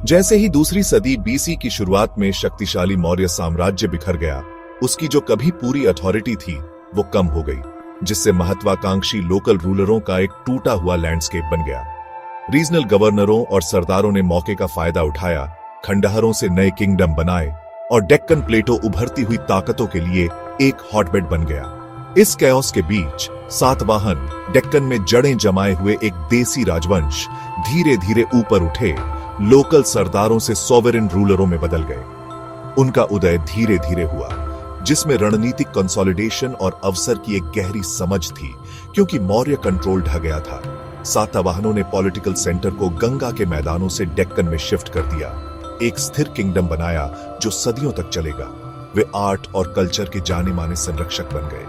जैसे ही दूसरी सदी बीसी की शुरुआत में शक्तिशाली मौर्य साम्राज्य बिखर गया, उसकी जो कभी पूरी अथॉरिटी थी वो कम हो गई, जिससे महत्वाकांक्षी लोकल रूलरों का एक टूटा हुआ लैंडस्केप बन गया। रीजनल गवर्नरों और सरदारों ने मौके का फायदा उठाया, खंडहरों से नए किंगडम बनाए और डेक्कन प्लेटो उभरती हुई ताकतों के लिए एक हॉटबेड बन गया। इस कैओस के बीच सातवाहन, डेक्कन में जड़ें जमाए हुए एक देसी राजवंश, धीरे धीरे ऊपर उठे, लोकल सरदारों से सॉवरेन रूलरों में बदल गए। उनका उदय धीरे धीरे हुआ, जिसमें रणनीतिक कंसोलिडेशन और अवसर की एक गहरी समझ थी, क्योंकि मौर्य कंट्रोल ढह गया था। सातवाहनों ने पॉलिटिकल सेंटर को गंगा के मैदानों से डेक्कन में शिफ्ट कर दिया, एक स्थिर किंगडम बनाया जो सदियों तक चलेगा। वे आर्ट और कल्चर के जाने माने संरक्षक बन गए,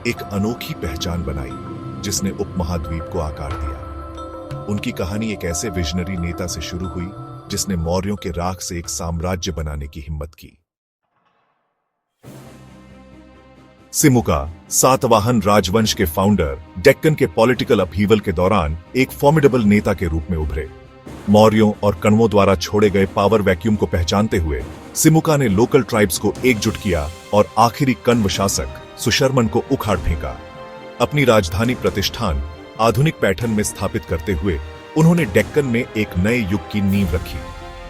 एक अनोखी पहचान बनाई जिसने उपमहाद्वीप को आकार दिया। उनकी कहानी एक ऐसे विजनरी नेता से शुरू हुई जिसने मौर्यों के राख से एक साम्राज्य बनाने की हिम्मत की। सिमुका, सातवाहन राजवंश के फाउंडर, डेक्कन के पॉलिटिकल अपहीवल के दौरान एक फॉर्मिडेबल नेता के रूप में उभरे। मौर्यों और कण्वों द्वारा छोड़े गए पावर वैक्यूम को पहचानते हुए सिमुका ने लोकल ट्राइब्स को एकजुट किया और आखिरी कण्व शासक सुशर्मन को उखाड़ फेंका। अपनी राजधानी प्रतिष्ठान आधुनिक पैटर्न में स्थापित करते हुए उन्होंने डेक्कन में एक नए युग की नींव रखी।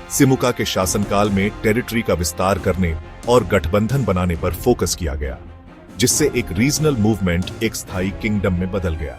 सिमुका के शासनकाल में टेरिटरी का विस्तार करने और गठबंधन बनाने पर फोकस किया गया, जिससे एक रीजनल मूवमेंट एक स्थायी किंगडम में बदल गया।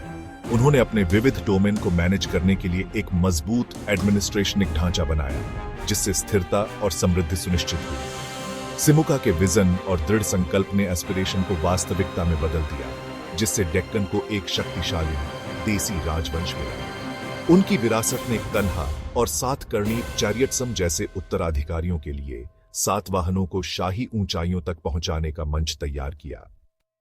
उन्होंने अपने विविध डोमेन को मैनेज करने के लिए एक मजबूत एडमिनिस्ट्रेशनिक ढांचा बनाया, जिससे स्थिरता और समृद्धि सुनिश्चित हुई। सिमुका के विजन और दृढ़ संकल्प ने एस्पिरेशन को वास्तविकता में बदल दिया, जिससे डेक्कन को एक शक्तिशाली देसी राजवंश मिला। उनकी विरासत ने कन्हा और सातकर्णी चैरियट्सम जैसे उत्तराधिकारियों के लिए सातवाहनों को शाही ऊंचाइयों तक पहुंचाने का मंच तैयार किया।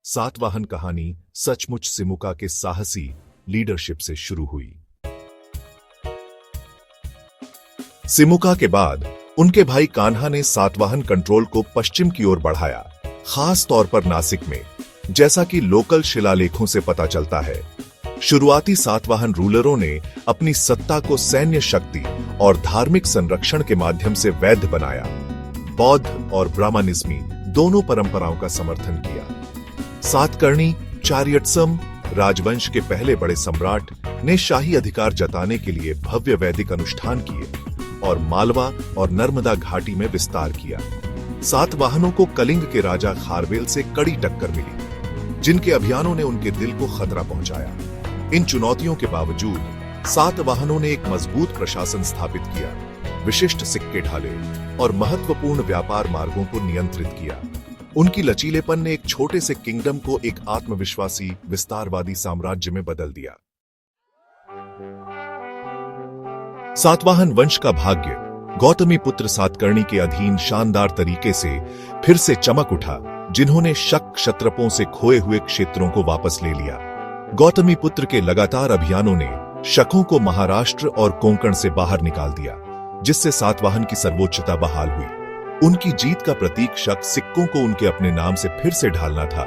सातवाहन कहानी सचमुच सिमुका के साहसी लीडरशिप से शुरू हुई। सिमुका के बाद उनके भाई कान्हा ने सातवाहन कंट्रोल को पश्चिम की ओर बढ़ाया, खास तौर पर नासिक में, जैसा कि लोकल शिलालेखों से पता चलता है। शुरुआती सातवाहन रूलरों ने अपनी सत्ता को सैन्य शक्ति और धार्मिक संरक्षण के माध्यम से वैध बनाया। बौद्ध और ब्राह्मणिज्मी दोनों परंपराओं का समर्थन किया। सातकर्णी चैरियट्सम राजवंश के पहले बड़े सम्राट ने शाही अधिकार जताने के लिए भव्य वैदिक अनुष्ठान किए और मालवा और नर्मदा घाटी में विस्तार किया। सातवाहनों को कलिंग के राजा खारवेल से कड़ी टक्कर मिली, जिनके अभियानों ने उनके दिल को खतरा पहुंचाया। इन चुनौतियों के बावजूद सातवाहनों ने एक मजबूत प्रशासन स्थापित किया, विशिष्ट सिक्के ढाले और महत्वपूर्ण व्यापार मार्गों को नियंत्रित किया। उनकी लचीलेपन ने एक छोटे से किंगडम को एक आत्मविश्वासी विस्तारवादी साम्राज्य में बदल दिया। सातवाहन वंश का भाग्य गौतमी पुत्र सातकर्णी के अधीन शानदार तरीके से फिर से चमक उठा, जिन्होंने शक क्षत्रपों से खोए हुए क्षेत्रों को वापस ले लिया। गौतमी पुत्र के लगातार अभियानों ने शकों को महाराष्ट्र और कोंकण से बाहर निकाल दिया, जिससे सातवाहन की सर्वोच्चता बहाल हुई। उनकी जीत का प्रतीक शक सिक्कों को उनके अपने नाम से फिर से ढालना था,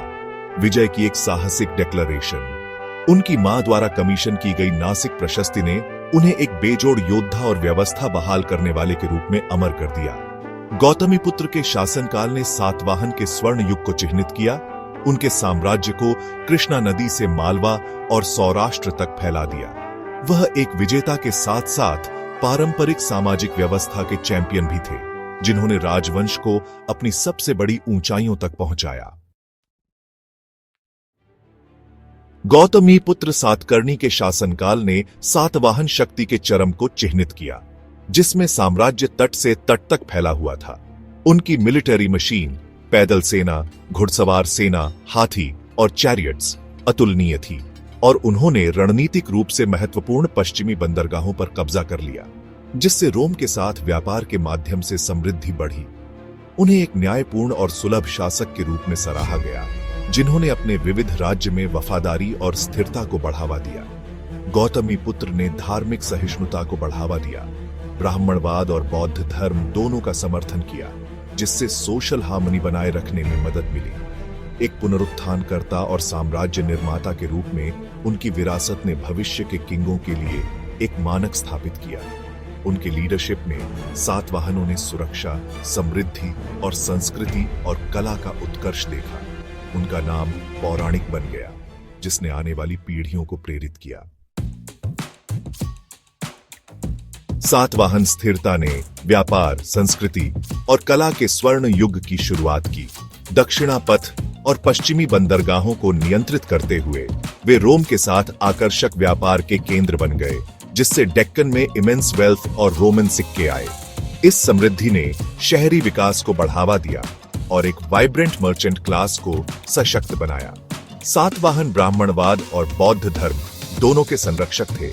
विजय की एक साहसिक डिक्लेरेशन। उनकी मां द्वारा कमीशन की गई नासिक प्रशस्ति ने उन्हें एक बेजोड़ योद्धा और व्यवस्था बहाल करने वाले के रूप में अमर कर दिया। गौतमी पुत्र के शासनकाल ने सातवाहन के स्वर्ण युग को चिह्नित किया। उनके साम्राज्य को कृष्णा नदी से मालवा और सौराष्ट्र तक फैला दिया। वह एक विजेता के साथ साथ पारंपरिक सामाजिक व्यवस्था के चैंपियन भी थे, जिन्होंने राजवंश को अपनी सबसे बड़ी ऊंचाइयों तक पहुंचाया। गौतमी पुत्र सातकर्णी के शासनकाल ने सातवाहन शक्ति के चरम को चिह्नित किया, जिसमें साम्राज्य तट से तट तक फैला हुआ था। उनकी मिलिटरी मशीन, पैदल सेना, घुड़सवार सेना, हाथी और चैरियट्स अतुलनीय थी और उन्होंने रणनीतिक रूप से महत्वपूर्ण पश्चिमी बंदरगाहों पर कब्जा कर लिया, जिससे रोम के साथ व्यापार के माध्यम से समृद्धि बढ़ी। उन्हें एक न्यायपूर्ण और सुलभ शासक के रूप में सराहा गया, जिन्होंने अपने विविध राज्य में वफादारी और स्थिरता को बढ़ावा दिया। गौतमी पुत्र ने धार्मिक सहिष्णुता को बढ़ावा दिया, ब्राह्मणवाद और बौद्ध धर्म दोनों का समर्थन किया, जिससे सोशल हार्मनी बनाए रखने में मदद मिली। एक पुनरुत्थानकर्ता और साम्राज्य निर्माता के रूप में उनकी विरासत ने भविष्य के किंगों के लिए एक मानक स्थापित किया। उनके लीडरशिप में सातवाहनों ने सुरक्षा, समृद्धि और संस्कृति और कला का उत्कर्ष देखा। उनका नाम पौराणिक बन गया, जिसने आने वाली पीढ़ियों को प्रेरित किया। सातवाहन स्थिरता ने व्यापार, संस्कृति और कला के स्वर्ण युग की शुरुआत की। दक्षिणा पथ और पश्चिमी बंदरगाहों को नियंत्रित करते हुए वे रोम के साथ आकर्षक व्यापार के केंद्र बन गए, जिससे डेक्कन में इमेंस वेल्थ और रोमन सिक्के आए। इस समृद्धि ने शहरी विकास को बढ़ावा दिया और एक वाइब्रेंट मर्चेंट क्लास को सशक्त बनाया। सातवाहन ब्राह्मणवाद और बौद्ध धर्म दोनों के संरक्षक थे,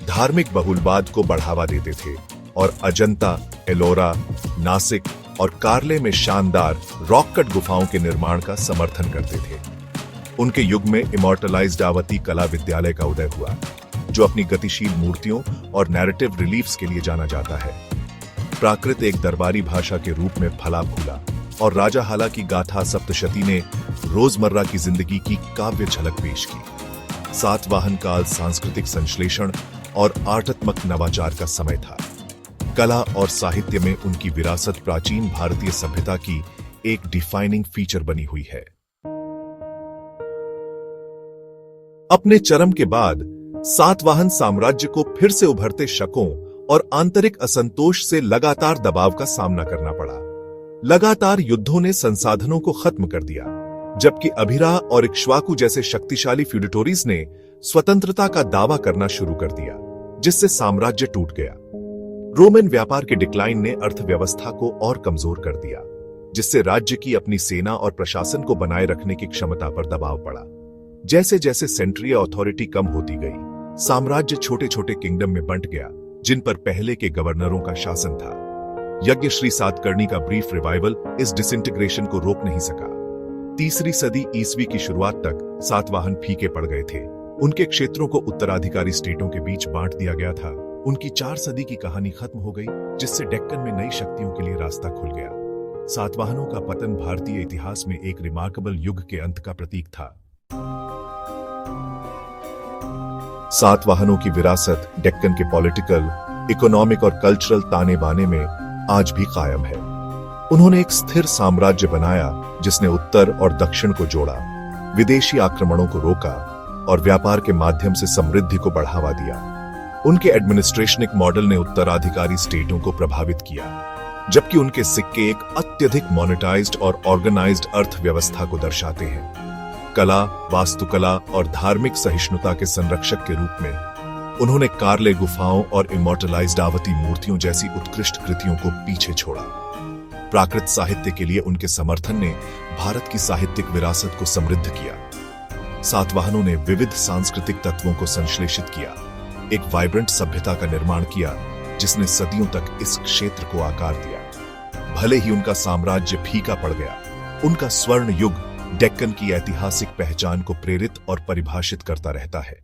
धार्मिक बहुलवाद को बढ़ावा देते थे और अजंता, एलोरा, नासिक और कार्ले में शानदार रॉक कट गुफाओं के निर्माण का समर्थन करते थे। उनके युग में इमॉर्टलाइज्ड आवती कला विद्यालय का उदय हुआ, जो अपनी गतिशील मूर्तियों और नैरेटिव रिलीफ्स के लिए जाना जाता है। प्राकृत एक दरबारी भाषा के रूप में फला फूला और राजा हाला की गाथा सप्तशती ने रोजमर्रा की जिंदगी की काव्य झलक पेश की। सातवाहन काल सांस्कृतिक संश्लेषण और आर्टात्मक नवाचार का समय था। कला और साहित्य में उनकी विरासत प्राचीन भारतीय सभ्यता की एक डिफाइनिंग फीचर बनी हुई है। अपने चरम के बाद सातवाहन साम्राज्य को फिर से उभरते शकों और आंतरिक असंतोष से लगातार दबाव का सामना करना पड़ा। लगातार युद्धों ने संसाधनों को खत्म कर दिया, जबकि अभिरा और इक्ष्वाकु जैसे शक्तिशाली फ्यूडिटोरीज ने स्वतंत्रता का दावा करना शुरू कर दिया, जिससे साम्राज्य टूट गया। रोमन व्यापार के डिक्लाइन ने अर्थव्यवस्था को और कमजोर कर दिया, जिससे राज्य की अपनी सेना और प्रशासन को बनाए रखने की क्षमता पर दबाव पड़ा। जैसे जैसे सेंट्रियल अथॉरिटी कम होती गई, साम्राज्य छोटे छोटे किंगडम में बंट गया, जिन पर पहले के गवर्नरों का शासन था। यज्ञ श्री सातकर्णी का ब्रीफ रिवाइवल इस डिसइंटीग्रेशन को रोक नहीं सका। तीसरी सदी ईसवी की शुरुआत तक सातवाहन फीके पड़ गए थे। उनके क्षेत्रों को उत्तराधिकारी स्टेटों के बीच बांट दिया गया था। उनकी 4 सदी की कहानी खत्म हो गई, जिससे डेक्कन में नई शक्तियों के लिए रास्ता खुल गया। सातवाहनों का पतन भारतीय इतिहास में एक रिमार्केबल युग के अंत का प्रतीक था। सातवाहनों की विरासत डेक्कन के पॉलिटिकल, इकोनॉमिक और कल्चरल ताने बाने में आज भी कायम है। उन्होंने एक स्थिर साम्राज्य बनाया, जिसने उत्तर और दक्षिण को जोड़ा, विदेशी आक्रमणों को रोका और व्यापार के माध्यम से समृद्धि को बढ़ावा दिया। उनके एडमिनिस्ट्रेशनिक मॉडल ने उत्तराधिकारी स्टेटों को प्रभावित किया, जबकि उनके सिक्के एक अत्यधिक मोनेटाइज्ड और ऑर्गेनाइज्ड अर्थव्यवस्था को दर्शाते हैं। कला, वास्तुकला और धार्मिक सहिष्णुता के संरक्षक के रूप में उन्होंने कार्ले गुफाओं और इमॉर्टलाइज्ड आवती मूर्तियों जैसी उत्कृष्ट कृतियों को पीछे छोड़ा। प्राकृत साहित्य के लिए उनके समर्थन ने भारत की साहित्यिक विरासत को समृद्ध किया। सातवाहनों ने विविध सांस्कृतिक तत्वों को संश्लेषित किया, एक वाइब्रेंट सभ्यता का निर्माण किया, जिसने सदियों तक इस क्षेत्र को आकार दिया। भले ही उनका साम्राज्य फीका पड़ गया, उनका स्वर्ण युग डेक्कन की ऐतिहासिक पहचान को प्रेरित और परिभाषित करता रहता है।